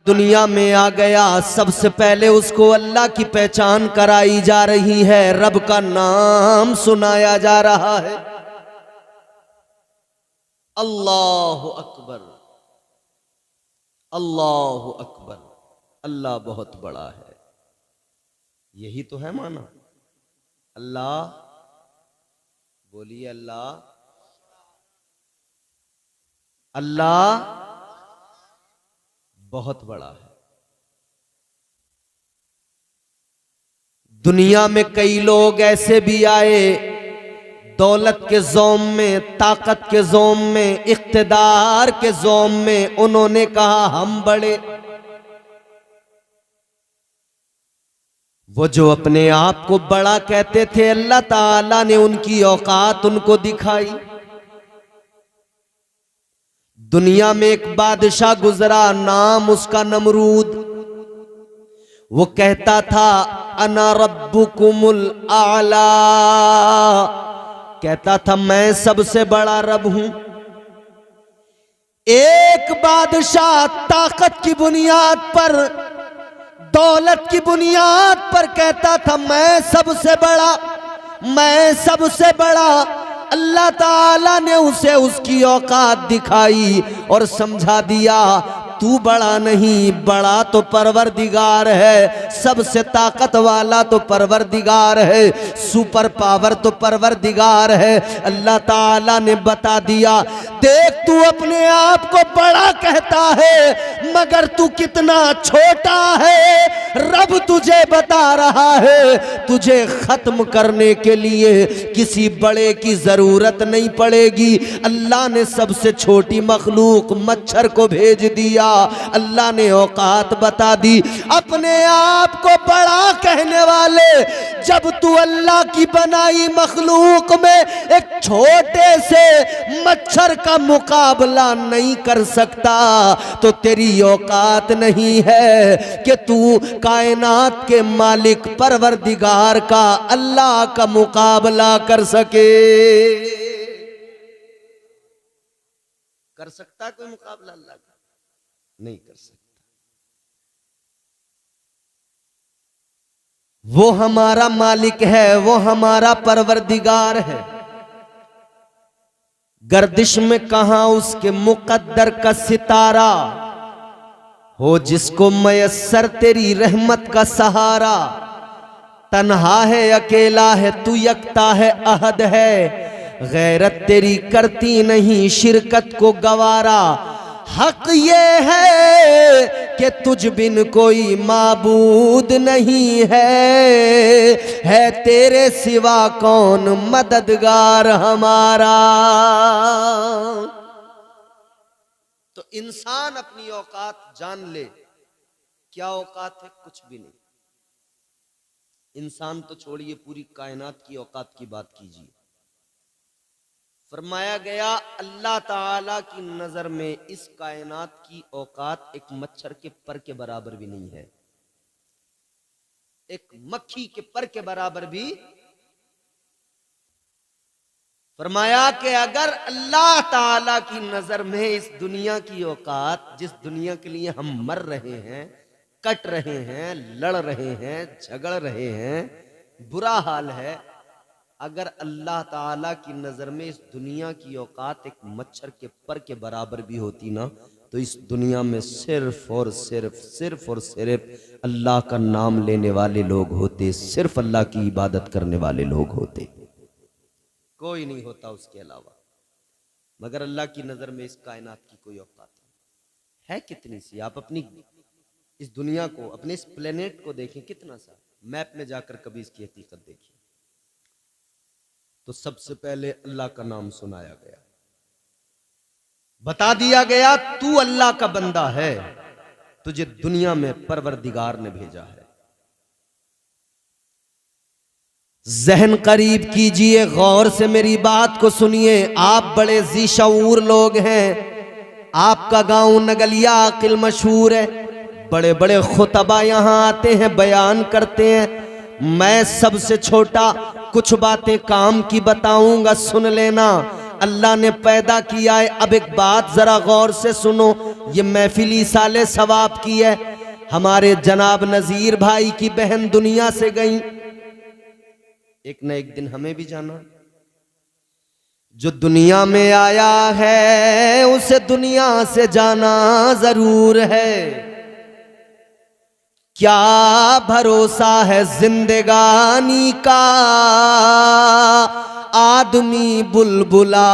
दुनिया में आ गया, सबसे पहले उसको अल्लाह की पहचान कराई जा रही है, रब का नाम सुनाया जा रहा है। अल्लाहु अकबर, अल्लाहु अकबर, अल्लाह बहुत बड़ा है। यही तो है माना। अल्लाह, बोलिए अल्लाह, अल्लाह बहुत बड़ा है। दुनिया में कई लोग ऐसे भी आए, दौलत के ज़ोम में, ताकत के ज़ोम में, इख्तिदार के ज़ोम में उन्होंने कहा हम बड़े। वो जो अपने आप को बड़ा कहते थे, अल्लाह ताला ने उनकी औकात उनको दिखाई। दुनिया में एक बादशाह गुजरा, नाम उसका नमरूद। वो कहता था अना रब्बुकुमुल आला, कहता था मैं सबसे बड़ा रब हूं। एक बादशाह ताकत की बुनियाद पर, दौलत की बुनियाद पर कहता था मैं सबसे बड़ा, मैं सबसे बड़ा। अल्लाह ताला ने उसे उसकी औकात दिखाई और समझा दिया तू बड़ा नहीं, बड़ा तो परवरदिगार है, सबसे ताकत वाला तो परवरदिगार है, सुपर पावर तो परवरदिगार है। अल्लाह ताला ने बता दिया देख तू अपने आप को बड़ा कहता है मगर तू कितना छोटा है। रब तुझे बता रहा है तुझे खत्म करने के लिए किसी बड़े की जरूरत नहीं पड़ेगी। अल्लाह ने सबसे छोटी मखलूक मच्छर को भेज दिया, अल्लाह ने औकात बता दी। अपने आप को बड़ा कहने वाले, जब तू अल्लाह की बनाई मखलूक में एक छोटे से मच्छर का मुकाबला नहीं कर सकता तो तेरी औकात नहीं है कि तू कायनात के मालिक परवरदिगार का, अल्लाह का मुकाबला कर सके। कर सकता कोई मुकाबला अल्लाह का? नहीं कर सकता। वो हमारा मालिक है, वो हमारा परवरदिगार है। गर्दिश में कहां उसके मुकद्दर का सितारा हो, जिसको मयस्सर तेरी रहमत का सहारा। तन्हा है अकेला है तू, यकता है अहद है, गैरत तेरी करती नहीं शिरकत को गवारा। हक ये है कि तुझ बिन कोई माबूद नहीं है तेरे सिवा कौन मददगार हमारा। तो इंसान अपनी औकात जान ले, क्या औकात है? कुछ भी नहीं। इंसान तो छोड़िए, पूरी कायनात की औकात की बात कीजिए। फरमाया गया अल्लाह ताला की नजर में इस कायनात की औकात एक मच्छर के पर के बराबर भी नहीं है, एक मक्खी के पर के बराबर भी। फरमाया कि अगर अल्लाह ताला की नजर में इस दुनिया की औकात, जिस दुनिया के लिए हम मर रहे हैं, कट रहे हैं, लड़ रहे हैं, झगड़ रहे हैं, बुरा हाल है, अगर अल्लाह ताला की नजर में इस दुनिया की औकात एक मच्छर के पर के बराबर भी होती ना, तो इस दुनिया में सिर्फ और सिर्फ अल्लाह का नाम लेने वाले लोग होते, सिर्फ अल्लाह की इबादत करने वाले लोग होते, कोई नहीं होता उसके अलावा। मगर अल्लाह की नजर में इस कायनात की कोई औकात है कितनी सी? आप अपनी इस दुनिया को, अपने इस प्लेनेट को देखें, कितना सा। मैप में जाकर कभी इसकी हकीकत देखिए। तो सबसे पहले अल्लाह का नाम सुनाया गया, बता दिया गया तू अल्लाह का बंदा है, तुझे दुनिया में परवरदिगार ने भेजा है। जहन करीब कीजिए, गौर से मेरी बात को सुनिए। आप बड़े जी शऊर लोग हैं, आपका गांव नगलिया आकिल मशहूर है, बड़े बड़े खुतबा यहां आते हैं, बयान करते हैं। मैं सबसे छोटा, कुछ बातें काम की बताऊंगा, सुन लेना। अल्लाह ने पैदा किया है। अब एक बात जरा गौर से सुनो, ये महफिली साले सवाब की है। हमारे जनाब नजीर भाई की बहन दुनिया से गई, एक न एक दिन हमें भी जाना। जो दुनिया में आया है उसे दुनिया से जाना जरूर है। क्या भरोसा है जिंदगानी का, आदमी बुलबुला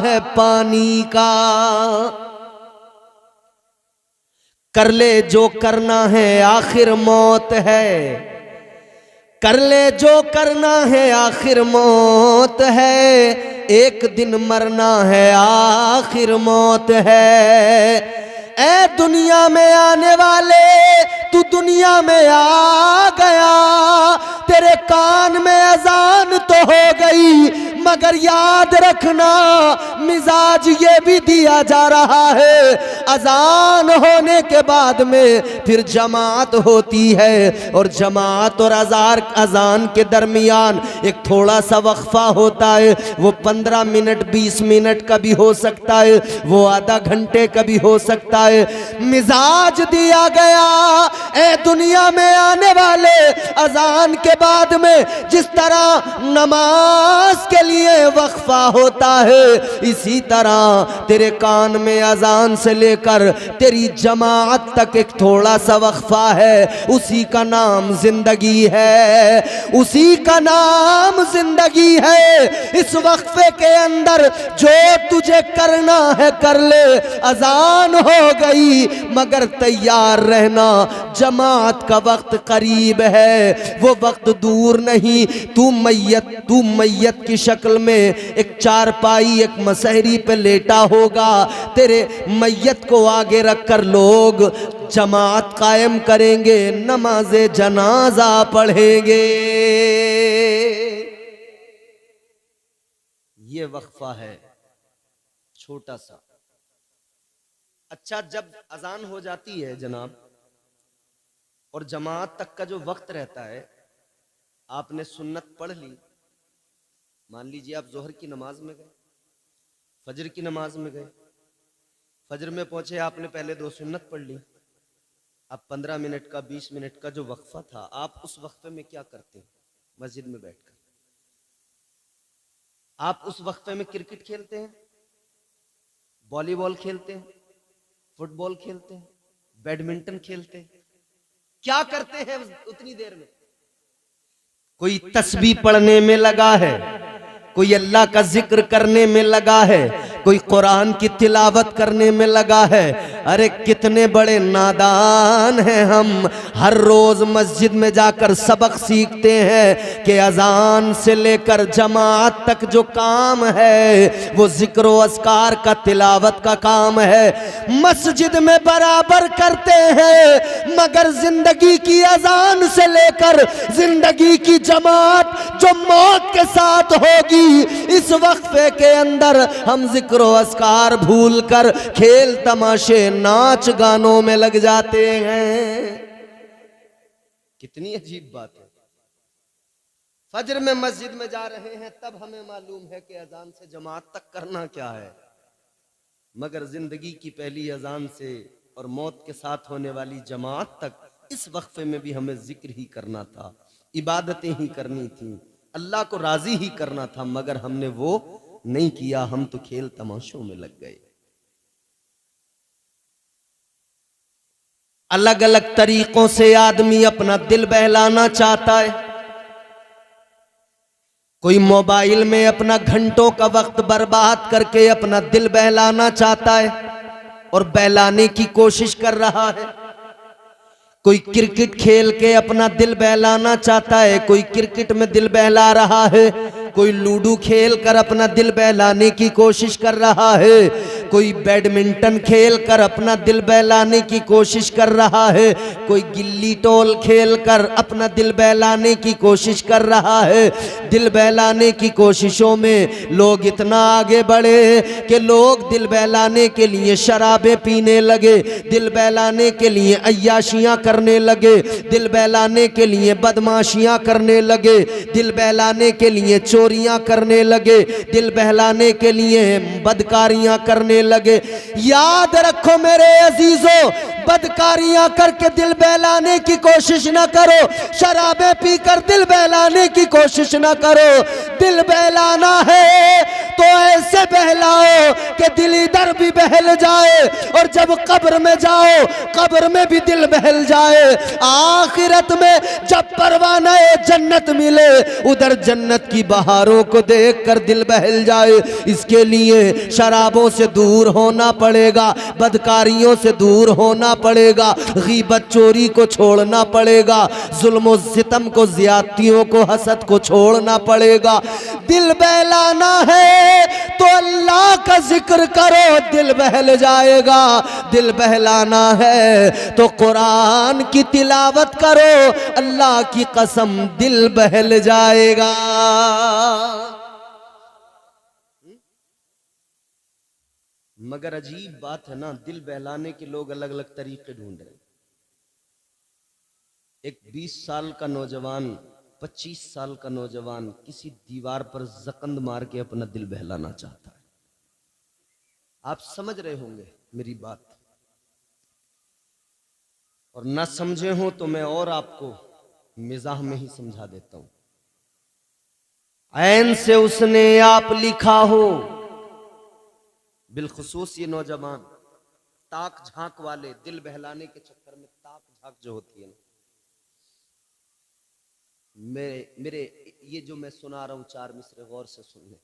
है पानी का। कर ले जो करना है आखिर मौत है, कर ले जो करना है आखिर मौत है। एक दिन मरना है आखिर मौत है। ए दुनिया में आने वाले, तू दुनिया में आ गया, तेरे कान में अजान तो हो गई, मगर याद रखना मिजाज ये भी दिया जा रहा है। अजान होने के बाद में फिर जमात होती है, और जमात और अजान के दरमियान एक थोड़ा सा वक्फा होता है। वो 15 मिनट 20 मिनट का भी हो सकता है, वो आधा घंटे का भी हो सकता है। मिजाज दिया गया, ए दुनिया में आने वाले, अजान के बाद में जिस तरह नमाज के लिए वक्फा होता है, इसी तरह तेरे कान में अजान से लेकर तेरी जमात तक एक थोड़ा सा वक्फा है। उसी का नाम जिंदगी है, उसी का नाम जिंदगी है। इस वक्फे के अंदर जो तुझे करना है कर ले। अजान हो गई मगर तैयार रहना, जमात का वक्त करीब है, वो वक्त दूर नहीं। तू मैयत की शक्ल में एक चारपाई एक मसहरी पे लेटा होगा। तेरे मैयत को आगे रखकर लोग जमात कायम करेंगे, नमाज़े जनाजा पढ़ेंगे। ये वक्फा है छोटा सा। अच्छा, जब अजान हो जाती है जनाब और जमात तक का जो वक्त रहता है, आपने सुन्नत पढ़ ली, मान लीजिए आप जोहर की नमाज में गए, फजर की नमाज में गए, फजर में पहुंचे, आपने पहले 2 सुन्नत पढ़ ली। अब 15 मिनट का 20 मिनट का जो वक्फा था, आप उस वक्फे में क्या करते हैं? मस्जिद में बैठकर आप उस वक्फे में क्रिकेट खेलते हैं, वॉलीबॉल खेलते हैं, फुटबॉल खेलते हैं, बैडमिंटन खेलते हैं, क्या करते हैं उतनी देर में? कोई तस्बीह पढ़ने में लगा है, कोई अल्लाह का जिक्र करने में लगा है, कोई कुरान की तिलावत करने में लगा है। अरे कितने बड़े नादान हैं हम। हर रोज मस्जिद में जाकर सबक सीखते हैं कि अजान से लेकर जमात तक जो काम है वो जिक्र व अस्कार का, तिलावत का काम है। मस्जिद में बराबर करते हैं, मगर जिंदगी की अजान से लेकर जिंदगी की जमात जो मौत के साथ होगी, इस वक्फे के अंदर हम जिक्र व अस्कार भूल कर खेल तमाशे नाच गानों में लग जाते हैं। कितनी अजीब बात है। फजर में मस्जिद में जा रहे हैं, तब हमें मालूम है कि अजान से जमात तक करना क्या है, मगर जिंदगी की पहली अजान से और मौत के साथ होने वाली जमात तक इस वक्फे में भी हमें जिक्र ही करना था, इबादतें ही करनी थी, अल्लाह को राजी ही करना था, मगर हमने वो नहीं किया। हम तो खेल तमाशों में लग गए। अलग अलग तरीकों से आदमी अपना दिल बहलाना चाहता है। कोई मोबाइल में अपना घंटों का वक्त बर्बाद करके अपना दिल बहलाना चाहता है और बहलाने की कोशिश कर रहा है। कोई क्रिकेट खेल के अपना दिल बहलाना चाहता है, कोई क्रिकेट में दिल बहला रहा है, कोई लूडो खेल कर अपना दिल बहलाने की कोशिश कर रहा है, कोई बैडमिंटन खेल कर अपना दिल बहलाने की कोशिश कर रहा है, कोई गिल्ली टोल खेल कर अपना दिल बहलाने की कोशिश कर रहा है। दिल बहलाने की कोशिशों में लोग इतना आगे बढ़े कि लोग दिल बहलाने के लिए शराबें पीने लगे, दिल बहलाने के लिए अय्याशियां करने लगे, दिल बहलाने के लिए बदमाशियां करने लगे, दिल बहलाने के लिए चोरी चोरियां करने लगे, दिल बहलाने के लिए बदकारियां करने लगे। याद रखो मेरे अजीजों, बदकारियां करके दिल बहलाने की कोशिश ना करो, शराबें पीकर दिल बहलाने की कोशिश ना करो। दिल बहलाना है तो ऐसे बहलाओ कि दिल इधर भी बहल जाए, और जब कब्र में जाओ कब्र में भी दिल बहल जाए। आखिरत में जब परवाना जन्नत मिले, उधर जन्नत की बहारों को देखकर दिल बहल जाए। इसके लिए शराबों से दूर होना पड़ेगा, बदकारियों से दूर होना पड़ेगा, गीबत चोरी को छोड़ना पड़ेगा, जुल्म सितम को, ज्यादतियों को, हसद को छोड़ना पड़ेगा। दिल बहलाना है तो अल्लाह का जिक्र करो, दिल बहल जाएगा। दिल बहलाना है तो कुरान की तिलावत करो, अल्लाह की कसम दिल बहल जाएगा। मगर अजीब बात है ना, दिल बहलाने के लोग अलग अलग तरीके ढूंढ रहे हैं। एक 20 साल का नौजवान, 25 साल का नौजवान किसी दीवार पर जकंद मार के अपना दिल बहलाना चाहता है। आप समझ रहे होंगे मेरी बात, और ना समझे हो तो मैं और आपको मिजाह में ही समझा देता हूं। ऐन से उसने आप लिखा हो, बिलखुसूस ये नौजवान ताक झांक वाले, दिल बहलाने के चक्कर में ताक झांक जो होती है ना, मेरे ये जो मैं सुना रहा हूं 4 मिसरे गौर से सुन ले।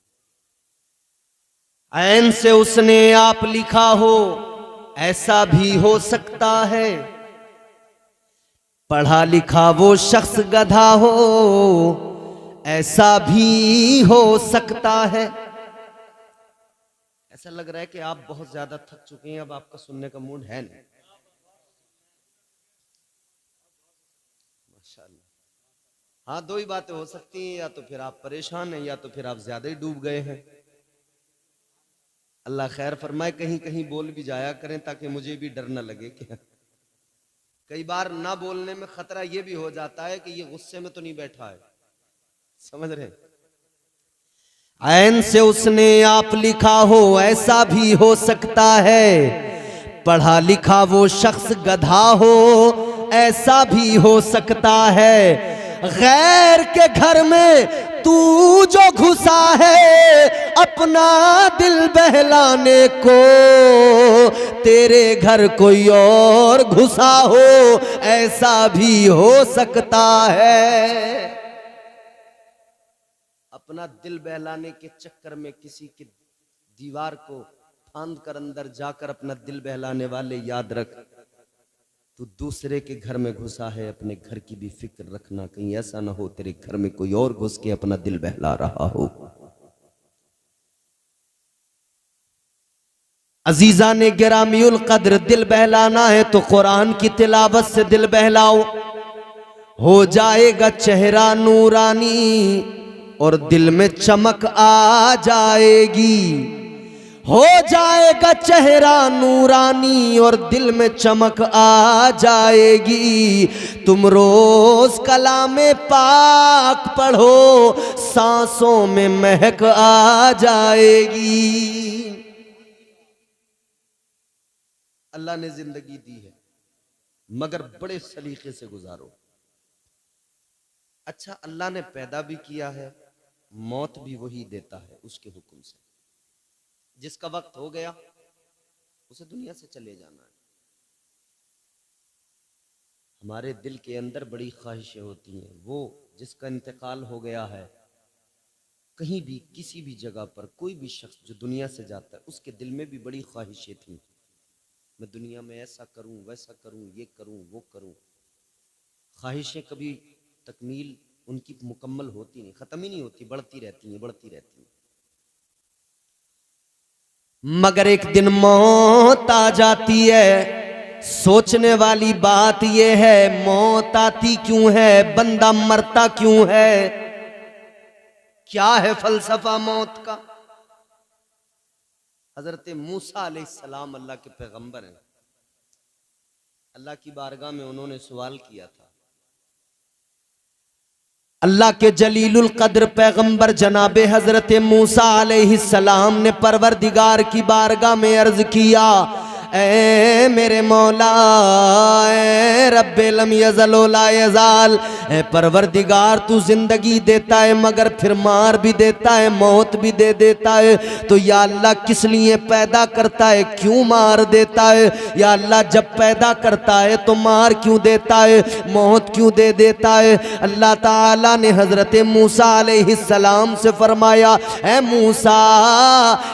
ऐन से उसने आप लिखा हो, ऐसा भी हो सकता है, पढ़ा लिखा वो शख्स गधा हो, ऐसा भी हो सकता है। ऐसा लग रहा है कि आप बहुत ज्यादा थक चुके हैं, अब आपका सुनने का मूड है नहीं। माशाअल्लाह। हाँ, 2 ही बातें हो सकती हैं, या तो फिर आप परेशान हैं, या तो फिर आप ज्यादा ही डूब गए हैं। अल्लाह खैर फरमाए, कहीं कहीं बोल भी जाया करें ताकि मुझे भी डर न लगे कि कई बार ना बोलने में खतरा ये भी हो जाता है कि ये गुस्से में तो नहीं बैठा है, समझ रहे। ऐन से उसने आप लिखा हो, ऐसा भी हो सकता है, पढ़ा लिखा वो शख्स गधा हो, ऐसा भी हो सकता है। गैर के घर में तू जो घुसा है अपना दिल बहलाने को, तेरे घर कोई और घुसा हो, ऐसा भी हो सकता है। अपना दिल बहलाने के चक्कर में किसी की दीवार को फांद कर अंदर जाकर अपना दिल बहलाने वाले, याद रख तू दूसरे के घर में घुसा है, अपने घर की भी फिक्र रखना, कहीं ऐसा ना हो तेरे घर में कोई और घुस के अपना दिल बहला रहा हो। अजीजा ने गिरामीउल कद्र, दिल बहलाना है तो कुरान की तिलावत से दिल बहलाओ, हो जाएगा चेहरा नूरानी और दिल में चमक आ जाएगी। हो जाएगा चेहरा नूरानी और दिल में चमक आ जाएगी। तुम रोज कलामे पाक पढ़ो, सांसों में महक आ जाएगी। अल्लाह ने जिंदगी दी है, मगर बड़े सलीके से गुजारो। अच्छा, अल्लाह ने पैदा भी किया है, मौत भी वही देता है उसके हुक्म से। जिसका वक्त हो गया उसे दुनिया से चले जाना है। हमारे दिल के अंदर बड़ी ख्वाहिशें होती हैं, वो जिसका इंतकाल हो गया है, कहीं भी किसी भी जगह पर कोई भी शख्स जो दुनिया से जाता है, उसके दिल में भी बड़ी ख्वाहिशें थी, मैं दुनिया में ऐसा करूं, वैसा करूं, ये करूं, वो करूं। ख्वाहिशें कभी तकमील उनकी मुकम्मल होती नहीं, खत्म ही नहीं होती, बढ़ती रहती हैं, बढ़ती रहती हैं। मगर एक दिन मौत आ जाती है। सोचने वाली बात यह है, मौत आती क्यों है, बंदा मरता क्यों है, क्या है फलसफा मौत का। हजरत मूसा अलैहिस्सलाम अल्लाह के पैगंबर हैं। अल्लाह की बारगाह में उन्होंने सवाल किया था, अल्लाह के जलीलुल कद्र पैगंबर जनाबे हजरत मूसा अलैहिस्सलाम ने परवरदिगार की बारगाह में अर्ज किया, ए मेरे मौला, ए रब्बे लम यज़ल व ला यज़ाल, ए परवरदिगार तू जिंदगी देता है मगर फिर मार भी देता है, मौत भी दे देता है, तो या अल्लाह किस लिए पैदा करता है, क्यों मार देता है? या अल्लाह जब पैदा करता है तो मार क्यों देता है, मौत क्यों दे देता है? अल्लाह ताला ने हजरत मूसा अलैहिस्सलाम से फरमाया, ए मूसा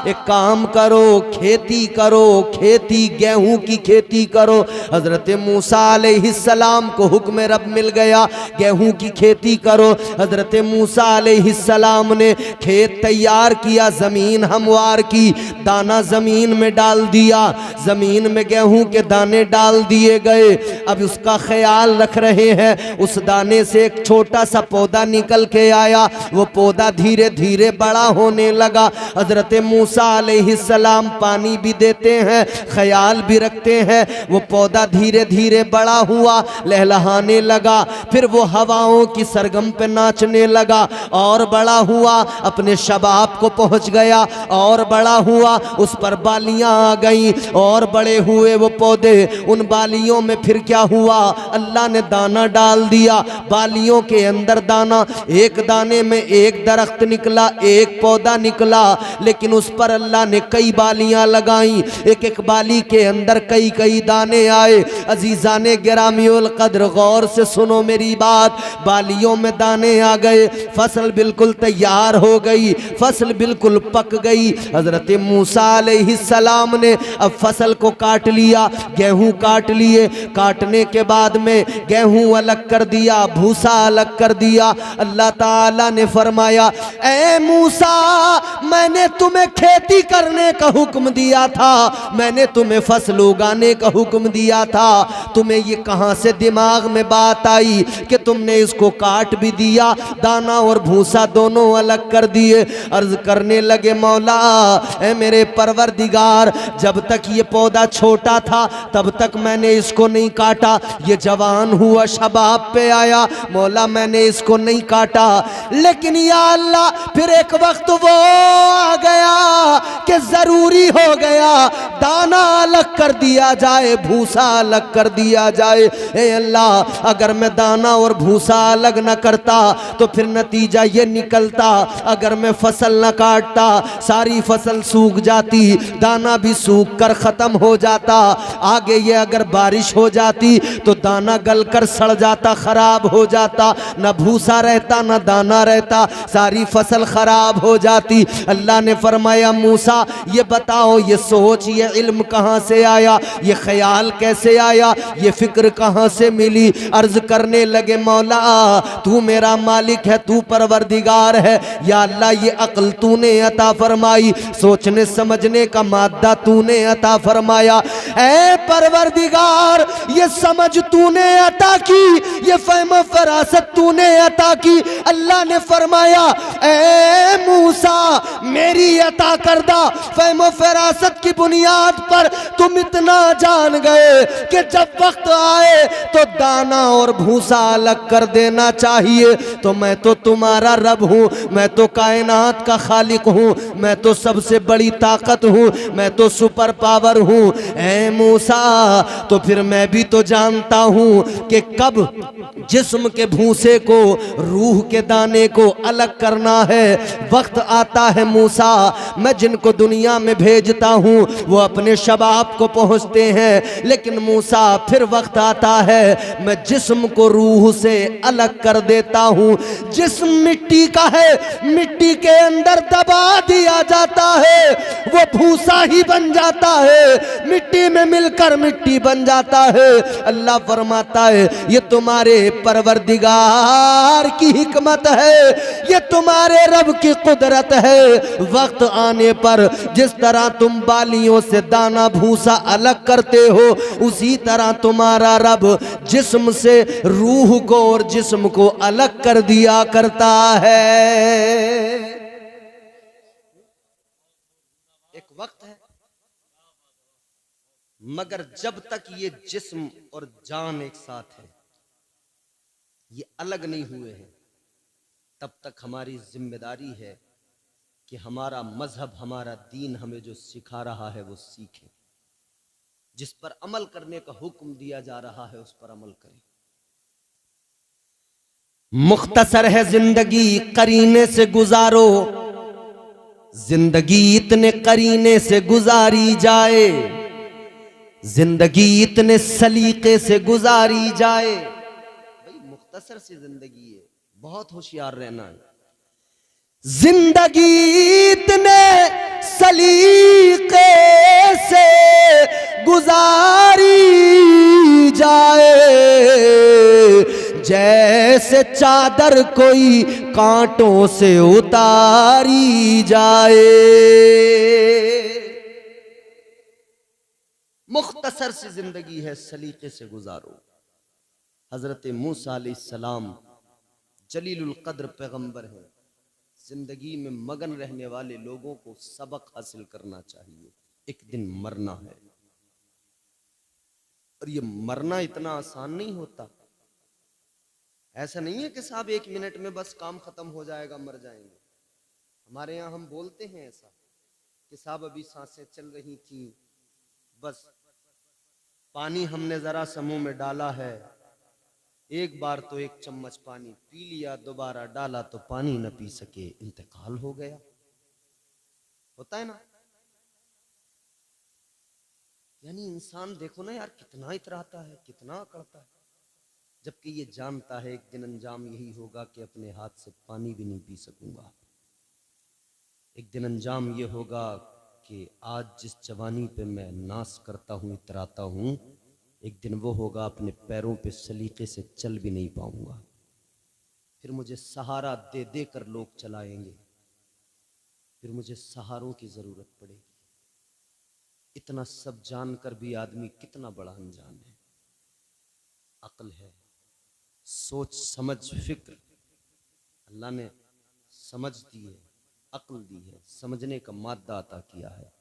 एक काम करो, खेती करो, खेती गेहूं की खेती करो। हजरत मूसा अलैहिस्सलाम को हुक्म रब मिल गया, गेहूं की खेती करो। हजरत मूसा अलैहिस्सलाम ने खेत तैयार किया, जमीन हमवार की, दाना जमीन में डाल दिया, जमीन में गेहूं के दाने डाल दिए गए। अब उसका ख्याल रख रहे हैं, उस दाने से एक छोटा सा पौधा निकल के आया, वो पौधा धीरे धीरे बड़ा होने लगा। हजरत मूसा अलैहिस्सलाम पानी भी देते हैं, ख्याल भी रखते हैं, वो पौधा धीरे धीरे बड़ा हुआ, लहलहाने लगा, फिर वो हवाओं की सरगम पे नाचने लगा, और बड़ा हुआ, अपने शबाब को पहुंच गया, और बड़ा हुआ, उस पर बालियां आ गई, और बड़े हुए वो पौधे। उन बालियों में फिर क्या हुआ, अल्लाह ने दाना डाल दिया, बालियों के अंदर दाना, एक दाने में एक दरख्त निकला, एक पौधा निकला, लेकिन उस पर अल्लाह ने कई बालियां लगाई, एक एक बाली के अंदर कई कई दाने आए। अजीजाने गिरामियुल कद्र गौर से सुनो मेरी बात, बालियों में दाने आ गए, फसल बिल्कुल तैयार हो गई, फसल बिल्कुल पक गई। हजरत मूसा अलैहिस्सलाम ने अब फसल को काट लिया, गेहूं काट लिए, काटने के बाद में गेहूं अलग कर दिया, भूसा अलग कर दिया। अल्लाह ताला ने फरमाया, ए मूसा मैंने तुम्हें खेती करने का हुक्म दिया था, मैंने तुम्हें फसल उगाने का हुक्म दिया था, तुम्हें ये कहां से दिमाग में बात आई कि तुमने इसको काट भी दिया, दाना और भूसा दोनों अलग कर दिए। अर्ज करने लगे, मौला ए मेरे परवरदिगार, जब तक ये पौधा छोटा था तब तक मैंने इसको नहीं काटा, ये जवान हुआ, शबाब पे आया, मौला मैंने इसको नहीं काटा, लेकिन या अल्लाह फिर एक वक्त वो आ गया कि जरूरी हो गया दाना अलग कर दिया जाए, भूसा अलग कर दिया जाए। ए अल्लाह अगर मैं दाना और भूसा अलग न करता तो फिर नतीजा ये निकलता, अगर मैं फसल न काटता सारी फसल सूख जाती, दाना भी सूख कर खत्म हो जाता, आगे ये अगर बारिश हो जाती तो दाना गलकर सड़ जाता, खराब हो जाता, न भूसा रहता न दाना रहता, सारी फसल खराब हो जाती। अल्लाह ने फरमाया, मूसा ये बताओ, ये सोच, ये इल्म कहां से आया, ये ख्याल कैसे आया, ये फिक्र कहां से मिली? अर्ज करने लगे, मौला तू मेरा मालिक है, तू परवरदिगार है, या अल्लाह ये अक्ल तूने अता फरमाई, सोचने समझने का मादा तूने अता फरमाया। ऐ परवरदिगार ये समझ तूने अता की, ये फहम फरासत तूने अता की। अल्लाह ने फरमाया, ऐ मूसा मेरी अता करदा फहम फरासत की बुनियाद पर तुम इतना जान गए कि जब वक्त आए तो दाना और भूसा अलग कर देना चाहिए, तो मैं तो तुम्हारा रब हूँ, मैं तो कायनात का खालिक हूँ, मैं तो सबसे बड़ी ताकत हूँ, मैं तो सुपर पावर हूँ। ऐ मूसा तो फिर मैं भी तो जानता हूँ कि कब जिस्म के भूसे को, रूह के दाने को अलग करना है, वक्त आता है मूसा, मैं जिनको दुनिया में भेजता हूँ वो अपने शबाब को पहुँचते हैं, लेकिन मूसा फिर वक्त आता है मैं जिस्म को रूह से अलग कर देता हूँ। जिस्म मिट्टी का है, मिट्टी के अंदर दबा दिया जाता है, वो भूसा ही बन जाता है, मिट्टी में मिलकर मिट्टी बन जाता है। अल्लाह फरमाता है ये तुम्हारे परवरदिगार की हिकमत है, ये तुम्हारे रब की कुदरत है। वक्त आने पर जिस तरह तुम बालियों से दाना भूसा अलग करते हो, उसी तरह तुम्हारा रब जिस्म से रूह को और जिस्म को अलग कर दिया करता है। एक वक्त है, मगर जब तक ये जिस्म और जान एक साथ है, ये अलग नहीं हुए हैं, तब तक हमारी जिम्मेदारी है कि हमारा मजहब, हमारा दीन हमें जो सिखा रहा है वो सीखें, जिस पर अमल करने का हुक्म दिया जा रहा है उस पर अमल करें। मुख्तसर है जिंदगी, करीने से गुजारो, जिंदगी इतने करीने से गुजारी जाए, जिंदगी इतने सलीके से गुजारी जाए। भाई मुख्तसर सी जिंदगी है, बहुत होशियार रहना है। जिंदगी इतने सलीके से गुजारी जाए, जैसे चादर कोई कांटों से उतारी जाए। मुख्तसर सी जिंदगी है, सलीके से गुजारो। हजरत मूसा अलैहिस्सलाम जलीलुल कद्र पैगंबर हैं। जिंदगी में मगन रहने वाले लोगों को सबक हासिल करना चाहिए। एक दिन मरना है, और ये मरना इतना आसान नहीं होता। ऐसा नहीं है कि साहब 1 मिनट में बस काम खत्म हो जाएगा, मर जाएंगे। हमारे यहाँ हम बोलते हैं ऐसा कि साहब अभी सांसें चल रही थी, बस पानी हमने जरा सा मुंह में डाला है, एक बार तो 1 चम्मच पानी पी लिया, दोबारा डाला तो पानी न पी सके, इंतकाल हो गया। होता है ना। यानी इंसान देखो ना यार, कितना इतराता है, कितना अकड़ता है, जबकि ये जानता है एक दिन अंजाम यही होगा कि अपने हाथ से पानी भी नहीं पी सकूंगा। एक दिन अंजाम ये होगा कि आज जिस जवानी पे मैं नाश करता हूँ, इतराता हूँ, एक दिन वो होगा अपने पैरों पे सलीके से चल भी नहीं पाऊंगा। फिर मुझे सहारा दे दे कर लोग चलाएंगे, फिर मुझे सहारों की जरूरत पड़ेगी। इतना सब जानकर भी आदमी कितना बड़ा अनजान है। अक्ल है, सोच समझ फिक्र अल्लाह ने समझ दी है, अक्ल दी है, समझने का मादा अता किया है।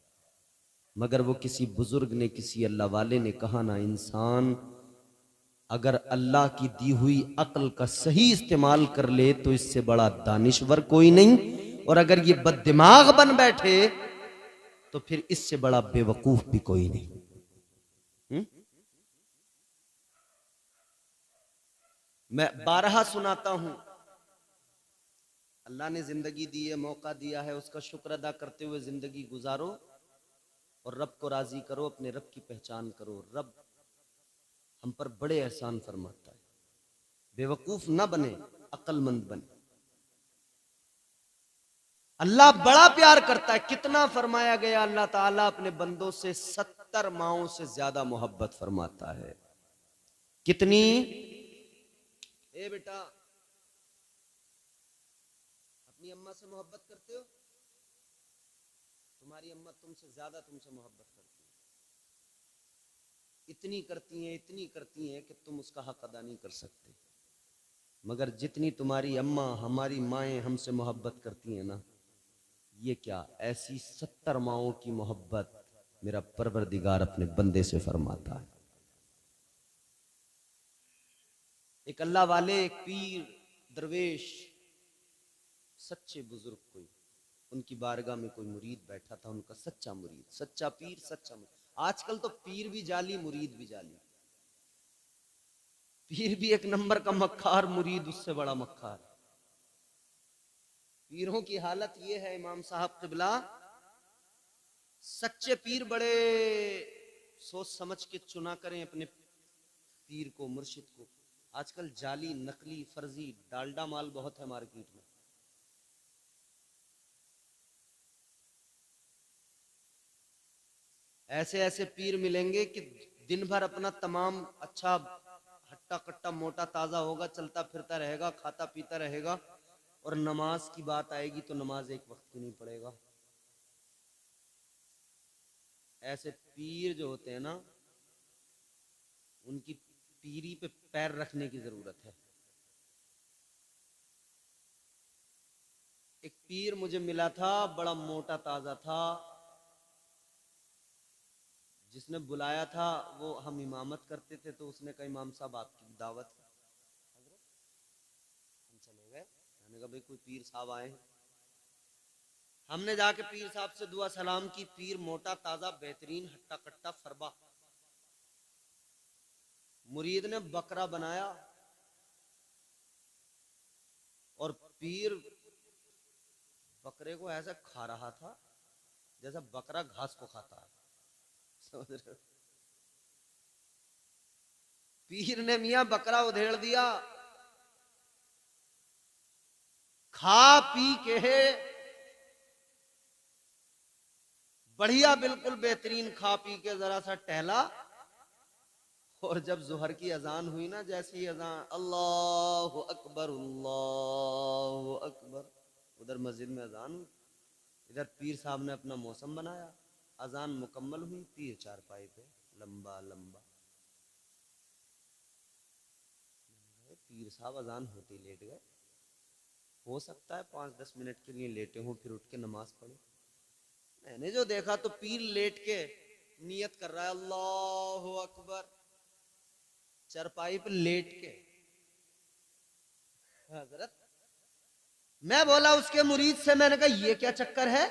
मगर वो किसी बुजुर्ग ने, किसी अल्लाह वाले ने कहा ना, इंसान अगर अल्लाह की दी हुई अक्ल का सही इस्तेमाल कर ले तो इससे बड़ा दानिश्वर कोई नहीं, और अगर ये बददिमाग बन बैठे तो फिर इससे बड़ा बेवकूफ भी कोई नहीं। मैं बारहा सुनाता हूं, अल्लाह ने जिंदगी दी है, मौका दिया है, उसका शुक्र अदा करते हुए जिंदगी गुजारो और रब को राजी करो, अपने रब की पहचान करो। रब हम पर बड़े एहसान फरमाता है। बेवकूफ ना बने, अक्लमंद बने। अल्लाह बड़ा प्यार करता है। कितना फरमाया गया, अल्लाह ताला अपने बंदों से 70 माओं से ज्यादा मोहब्बत फरमाता है। कितनी? ए बेटा, अपनी अम्मा से मोहब्बत करते हो? तुम्हारी अम्मा तुमसे ज्यादा तुमसे मोहब्बत करती है। इतनी करती हैं कि तुम उसका हक अदा नहीं कर सकते। मगर जितनी तुम्हारी अम्मा, हमारी माएँ हमसे मोहब्बत करती हैं ना, ये क्या, ऐसी 70 माओं की मोहब्बत मेरा परवरदिगार अपने बंदे से फरमाता है। एक अल्लाह वाले, एक पीर दरवेश, सच्चे बुजुर्ग, कोई उनकी बारगाह में कोई मुरीद बैठा था, उनका सच्चा मुरीद, सच्चा पीर, सच्चा मुरीद। आजकल तो पीर भी जाली, मुरीद भी जाली। पीर भी एक नंबर का मक्खार, मुरीद उससे बड़ा मक्खार। पीरों की हालत ये है, इमाम साहब क़िबला, सच्चे पीर बड़े सोच समझ के चुना करें अपने पीर को, मुर्शिद को। आजकल जाली, नकली, फर्जी, डालडा माल बहुत है मार्केट में। ऐसे ऐसे पीर मिलेंगे कि दिन भर अपना तमाम अच्छा हट्टा कट्टा मोटा ताजा होगा, चलता फिरता रहेगा, खाता पीता रहेगा, और नमाज की बात आएगी तो नमाज एक वक्त की नहीं पड़ेगा। ऐसे पीर जो होते हैं ना, उनकी पीरी पे पैर रखने की जरूरत है। एक पीर मुझे मिला था, बड़ा मोटा ताजा था, जिसने बुलाया था वो हम इमामत करते थे, तो उसने कहा इमाम साहब आपकी दावत है। हम चले गए, मैंने कहा भाई कोई पीर साहब आए हैं। हमने जाके पीर साहब से दुआ सलाम की। पीर मोटा ताजा बेहतरीन हट्टा कट्टा फरबा। मुरीद ने बकरा बनाया और पीर बकरे को ऐसा खा रहा था जैसा बकरा घास को खाता है, समझ रहे हो? पीर ने मियां बकरा उधेड़ दिया, खा पी के बढ़िया बिल्कुल बेहतरीन खा पी के जरा सा टहला। और जब जोहर की अजान हुई ना, जैसी अजान अल्लाह अकबर अल्लाह अकबर, उधर मस्जिद में अजान हुई, इधर पीर साहब ने अपना मौसम बनाया। अजान मुकम्मल हुई, पीर चारपाई पे लंबा लंबा। पीर साहब अजान होते लेट गए। हो सकता है 5-10 मिनट के लिए लेटे हों, फिर उठ के नमाज पढ़े। मैंने जो देखा तो पीर लेट के नियत कर रहा है अल्लाह अकबर, चरपाई पे लेट के। हजरत, मैं बोला उसके मुरीद से, मैंने कहा ये क्या चक्कर है?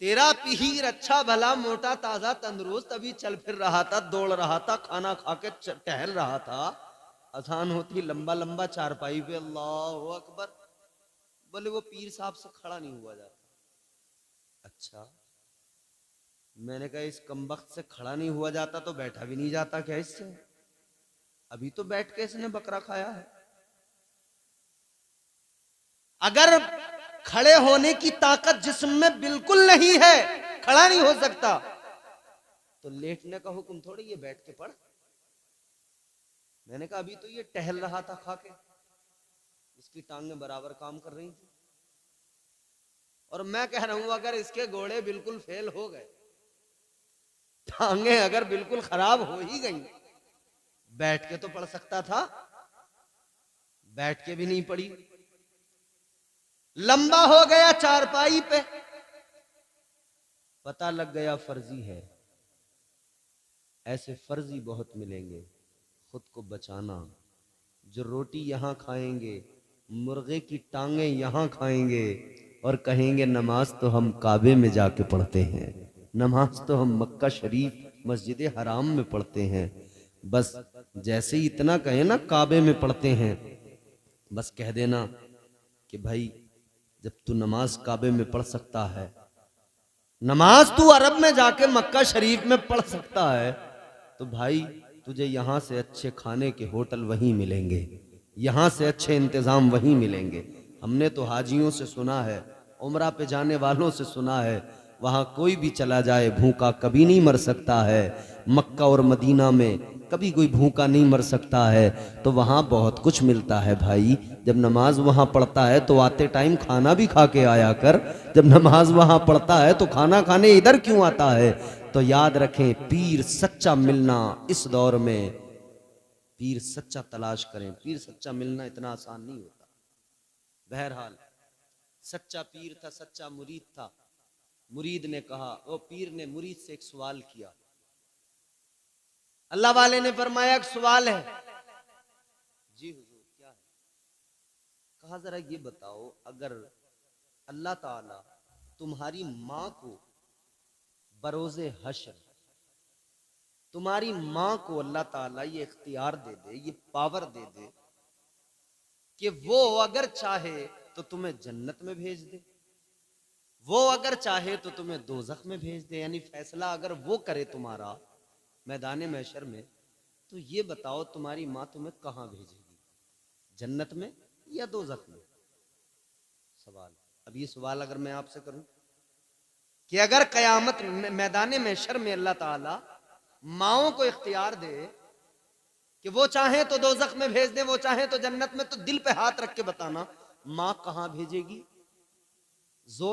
तेरा पीर अच्छा भला मोटा ताजा तंदुरुस्त अभी चल फिर रहा था, दौड़ रहा था, खाना खा के टहल रहा था, अजान होती लंबा लंबा चारपाई पे अल्लाह अकबर। बोले वो पीर साहब से खड़ा नहीं हुआ जाता। अच्छा, मैंने कहा इस कमबख्त से खड़ा नहीं हुआ जाता तो बैठा भी नहीं जाता क्या इससे? अभी तो बैठ के इसने बकरा खाया है। अगर खड़े होने की ताकत जिस्म में बिल्कुल नहीं है, खड़ा नहीं हो सकता, तो लेटने का हुक्म थोड़ी ये बैठ के पढ़। मैंने कहा अभी तो ये टहल रहा था खा के, इसकी टांगें बराबर काम कर रही थी। और मैं कह रहा हूं अगर इसके घोड़े बिल्कुल फेल हो गए, टांगें अगर बिल्कुल खराब हो ही गई, बैठ के तो पढ़ सकता था, बैठ के भी नहीं पढ़ी। लंबा हो गया चारपाई पे, पता लग गया फर्जी है। ऐसे फर्जी बहुत मिलेंगे, खुद को बचाना। जो रोटी यहां खाएंगे, मुर्गे की टांगे यहां खाएंगे और कहेंगे नमाज तो हम काबे में जाके पढ़ते हैं, नमाज तो हम मक्का शरीफ मस्जिद हराम में पढ़ते हैं। बस जैसे ही इतना कहे ना काबे में पढ़ते हैं, बस कह देना कि भाई जब तू नमाज काबे में पढ़ सकता है, नमाज तू अरब में जाके मक्का शरीफ में पढ़ सकता है, तो भाई तुझे यहां से अच्छे खाने के होटल वहीं मिलेंगे, यहां से अच्छे इंतजाम वहीं मिलेंगे। हमने तो हाजियों से सुना है, उम्रा पे जाने वालों से सुना है, वहां कोई भी चला जाए भूखा कभी नहीं मर सकता है। मक्का और मदीना में कभी कोई भूखा नहीं मर सकता है। तो वहां बहुत कुछ मिलता है भाई। जब नमाज वहां पढ़ता है तो आते टाइम खाना भी खा के आया कर। जब नमाज वहां पढ़ता है तो खाना खाने इधर क्यों आता है? तो याद रखें, पीर सच्चा मिलना इस दौर में, पीर सच्चा तलाश करें। पीर सच्चा मिलना इतना आसान नहीं होता। बहरहाल सच्चा पीर था, सच्चा मुरीद था। मुरीद ने कहा, वो पीर ने मुरीद से एक सवाल किया। अल्लाह वाले ने फरमाया एक सवाल है। जी हुजूर, क्या है? कहा जरा ये बताओ, अगर अल्लाह ताला तुम्हारी मां को बरोज़े हश्र, तुम्हारी मां को अल्लाह ताला ये इख्तियार दे दे, ये पावर दे दे कि वो अगर चाहे तो तुम्हें जन्नत में भेज दे, वो अगर चाहे तो तुम्हें दोज़ख में भेज दे, यानी फैसला अगर वो करे तुम्हारा मैदाने महशर में, तो ये बताओ तुम्हारी मां तुम्हें कहां भेजेगी, जन्नत में या दोज़ख में? सवाल। अब ये सवाल अगर मैं आपसे करूं कि अगर कयामत मैदाने महशर में अल्लाह ताला माओं को इख्तियार दे कि वो चाहे तो दोज़ख में भेज दे, वो चाहे तो जन्नत में, तो दिल पे हाथ रख के बताना मां कहां भेजेगी? जोर